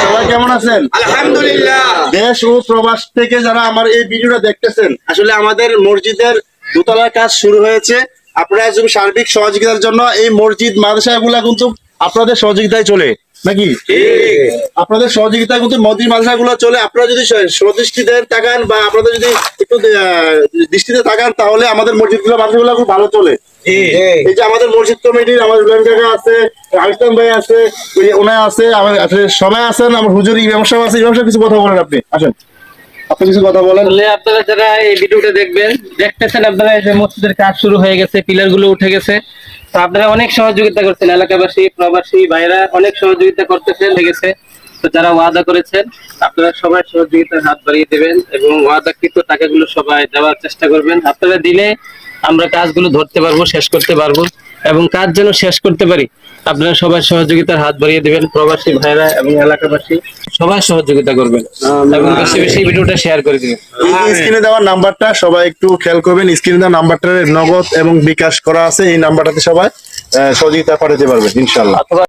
সবাই কেমন আছেন? আলহামদুলিল্লাহ। দেশ ও প্রবাস থেকে যারা আমার এই ভিডিওটা দেখতেছেন, আসলে আমাদের মসজিদের দোতলার কাজ শুরু হয়েছে। আপনারা যদি সার্বিক সহযোগিতার জন্য এই মসজিদ মাদ্রাসাগুলা কিন্তু আপনাদের সহযোগিতায় চলে নাকি? আপনাদের সহযোগিতায় কিন্তু মসজিদ মাদ্রাসাগুলো চলে। আপনারা যদি সদৃষ্টিতে তাকান বা আপনাদের যদি একটু দৃষ্টিতে তাকান, তাহলে আমাদের মসজিদগুলো মাদ্রাসাগুলো খুব ভালো চলে। এই যে আমাদের মসজিদ কমিটির আমার ইব্রাহিম কাকা আছে, আরিস্তান ভাই আছে, ওনারা আছে, আমার সবাই আছেন, আমার হুজুর ইমাম সাহেব আছে। ইমাম সাহেব কিছু কথা বলেন, আপনি আসেন, আপনি কিছু কথা বলেন। আপনারা যারা এই ভিডিওটা দেখতেছেন, আপনারা এই যে মসজিদের কাজ শুরু হয়ে গেছে, পিলার গুলো উঠে গেছে, তো আপনারা অনেক সহযোগিতা করছেন, এলাকাবাসী প্রবাসী ভাইরা অনেক সহযোগিতা করতেছেন লেগেছে। তো যারা ওয়াদা করেছেন, আপনারা সবাই সহযোগিতার হাত বাড়িয়ে দেবেন এবং ওয়াদাকৃত টাকাগুলো সবাই দেওয়ার চেষ্টা করবেন। আপনারা দিলে আমরা কাজগুলো ধরতে পারবো, শেষ করতে পারবো, এবং কাজ যেন শেষ করতে পারি আপনারা সবাই সহযোগিতার হাত বাড়িয়ে দিবেন। প্রবাসী ভাইরা এবং এলাকাবাসী সবাই সহযোগিতা করবেন এবং বেশি বেশি ভিডিওটা শেয়ার করে দিবেন। স্ক্রিনে দেওয়া নাম্বারটা সবাই একটু খেয়াল করবেন। স্ক্রিনে দেওয়া নাম্বারটা নগদ এবং বিকাশ করা আছে, এই নাম্বারটাতে সবাই সহযোগিতা পাঠাতে পারবেন ইনশাল্লাহ।